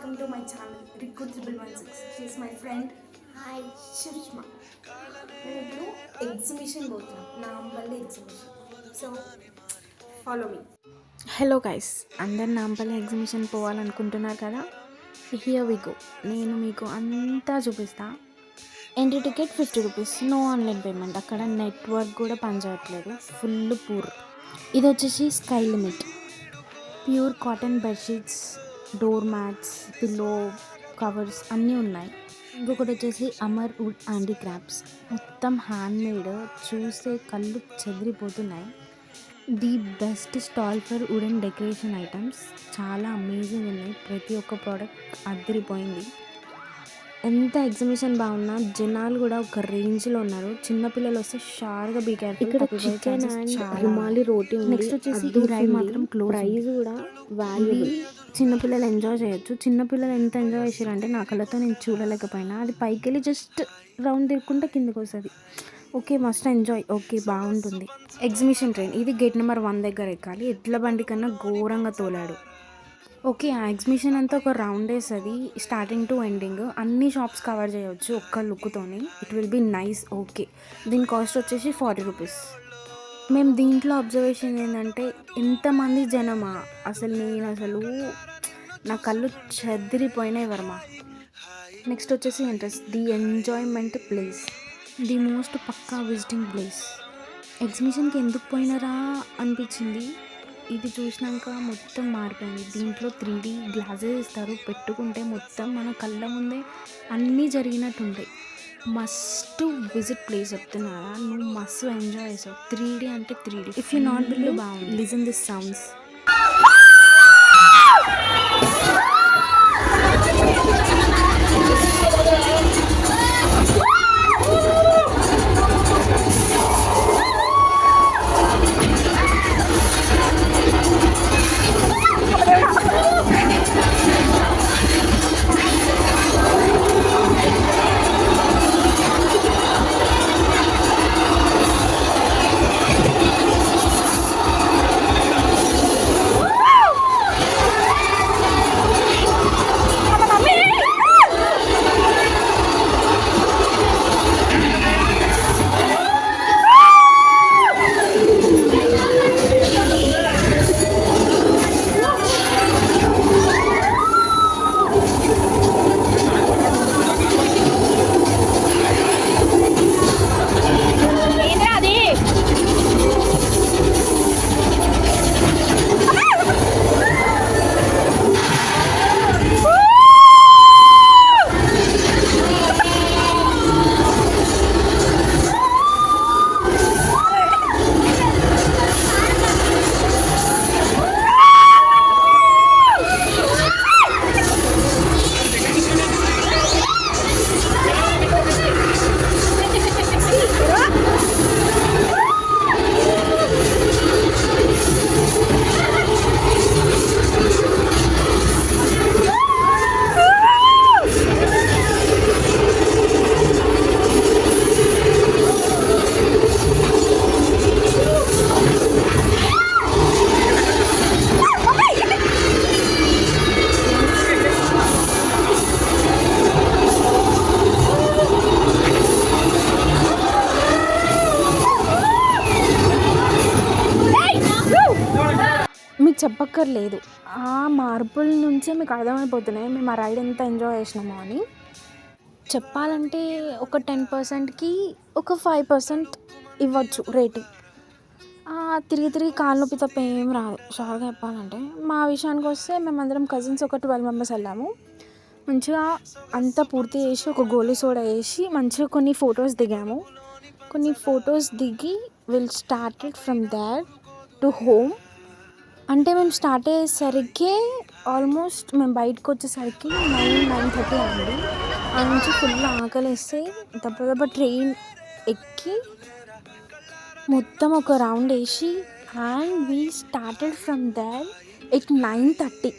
welcome to my channel Riku 316. She is my friend. Hi, Shirishma. నేను ఇప్పుడు exhibition పోతున్నాం, Nampally exhibition. So follow me. Hello guys, అందరు Nampally exhibition పోవాలనుకుంటున్నారు కదా, here we go. నేను మీకు అంతా చూపిస్తా. Entry ticket 50 rupees, no online payment. అక్కడ నెట్వర్క్ కూడా పనిచేయట్లేదు, ఫుల్ పూర్. ఇది వచ్చేసి sky limit. Pure cotton bedsheets, door mats, pillow covers అన్నీ ఉన్నాయి. ఇంకొకటి వచ్చేసి అమర్ వుడ్ హ్యాండీక్రాఫ్ట్స్, మొత్తం హ్యాండ్మేడ్. చూస్తే కళ్ళు చెదిరిపోతున్నాయి. The best stall for wooden decoration items. చాలా అమేజింగ్ ఉన్నాయి, ప్రతి ఒక్క ప్రోడక్ట్ అదిరిపోయింది. ఎంత ఎగ్జిబిషన్ బాగున్నా జనాలు కూడా ఒక రేంజ్లో ఉన్నారు. చిన్నపిల్లలు వస్తే షార్గా బీ కేర్ఫుల్. ఇక్కడ చికెన్ అండ్ రుమాలి రోటీ ఉంది. నెక్స్ట్ వచ్చేసి ఈ రైడ్ మాత్రం క్లోజ్. ప్రైస్ కూడా వాల్యుబుల్. చిన్నపిల్లలు ఎంజాయ్ చేయొచ్చు. చిన్నపిల్లలు ఎంత ఎంజాయ్ చేశారంటే నా కళ్ళతో నేను చూడలేకపోయినా. అది పైకి వెళ్ళి జస్ట్ రౌండ్ తిరుక్కుంటే కిందకి వస్తుంది. Okay, must enjoy. ఓకే, బాగుంటుంది. ఎగ్జిబిషన్ ట్రైన్ ఇది గేట్ నెంబర్ 1 దగ్గర ఎక్కాలి. ఎడ్ల బండి కన్నా ఘోరంగా తోలాడు. ఓకే, ఆ ఎగ్జిబిషన్ అంతా ఒక రౌండ్ వేస్తుంది, స్టార్టింగ్ టు ఎండింగ్. అన్ని షాప్స్ కవర్ చేయవచ్చు ఒక్క లుక్తోని. It will be nice. Okay, దీని కాస్ట్ వచ్చేసి 40 రూపీస్. మేము దీంట్లో అబ్జర్వేషన్ ఏంటంటే ఎంతమంది జనమా, నేను నా కళ్ళు చెదిరిపోయినాయి వర్మ. నెక్స్ట్ వచ్చేసి entrance, the enjoyment place, the most పక్కా విజిటింగ్ ప్లేస్. ఎగ్జిబిషన్కి ఎందుకు పోయినారా అనిపించింది. ఇది చూసినాక మొత్తం మారిపోయింది. దీంట్లో 3D గ్లాసెస్ ఇస్తారు, పెట్టుకుంటే మొత్తం మన కళ్ళ ముందే అన్నీ జరిగినట్టుంటాయి. మస్ట్ విజిట్ ప్లేస్ చెప్తున్నారా, నువ్వు మస్తు ఎంజాయ్ చేసావు. 3D అంటే 3D. If you not believe, బాగుంది. Listen this sounds. మీకు చెప్పక్కర్లేదు, ఆ మార్పుల నుంచే మీకు అర్థమైపోతున్నాయి మేము ఆ రైడ్ ఎంత ఎంజాయ్ చేసినామో అని. చెప్పాలంటే ఒక 10%కి ఒక 5% ఇవ్వచ్చు రేటింగ్. తిరిగి తిరిగి కాళ్ళ నొప్పి తప్ప ఏం రాదు షార్గా చెప్పాలంటే. మా విషయానికి వస్తే మేమందరం కజిన్స్ ఒక 12 మెంబర్స్ వెళ్ళాము. మంచిగా అంతా పూర్తి చేసి ఒక గోలీ సోడా వేసి మంచిగా కొన్ని ఫొటోస్ దిగాము. కొన్ని ఫొటోస్ దిగి will started from there to home. అంటే మేము స్టార్ట్ అయ్యేసరికి ఆల్మోస్ట్ మేము బయటకు వచ్చేసరికి 9-9:30 అయింది. ఆ నుంచి ఫుల్ ఆకలి వేస్తే దెబ్బ ట్రైన్ ఎక్కి మొత్తం ఒక రౌండ్ వేసి and we started from there at 9:30.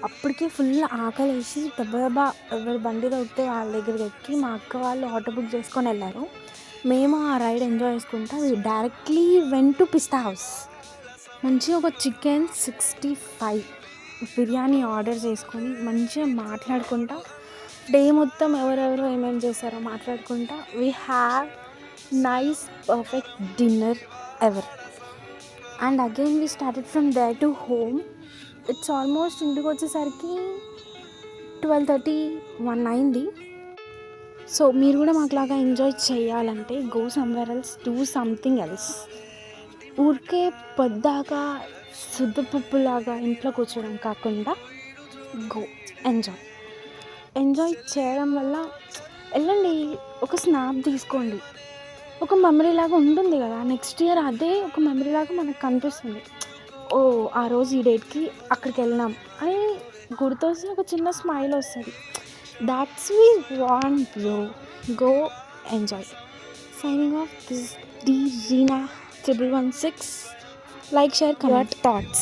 అప్పటికే ఫుల్ ఆకలి వేసి దెబ్బ ఎవరి బండి దొరికితే వాళ్ళ దగ్గరికి ఎక్కి మా అక్క వాళ్ళు ఆటో బుక్ చేసుకొని వెళ్ళారు. మేము ఆ రైడ్ ఎంజాయ్ చేసుకుంటా directly went to pista house. మంచిగా ఒక చికెన్ 65 బిర్యానీ ఆర్డర్ చేసుకొని మంచిగా మాట్లాడుకుంటా డే మొత్తం ఎవరెవరు ఏమేమి చేస్తారో మాట్లాడుకుంటా we have nice perfect dinner ever. And again we started from there to home. It's almost ఇంటికి వచ్చేసరికి 12:30-1 అయింది. సో మీరు కూడా మాకులాగా ఎంజాయ్ చేయాలంటే go somewhere else, do something else. ఊరికే పొద్దాకా శుద్ధపప్పులాగా ఇంట్లో కూర్చోవడం కాకుండా గో ఎంజాయ్ చేయడం వల్ల వెళ్ళండి, ఒక స్నాప్ తీసుకోండి, ఒక మెమరీ లాగా ఉంటుంది కదా. నెక్స్ట్ ఇయర్ అదే ఒక మెమరీ లాగా మనకు కనిపిస్తుంది. ఓ ఆ రోజు ఈ డేట్కి అక్కడికి వెళ్ళినాం అని గుర్తొస్తే ఒక చిన్న స్మైల్ వస్తుంది. That's we want bro. Go enjoy. Signing off this డి Reena 1116. Like, share, comment, thoughts.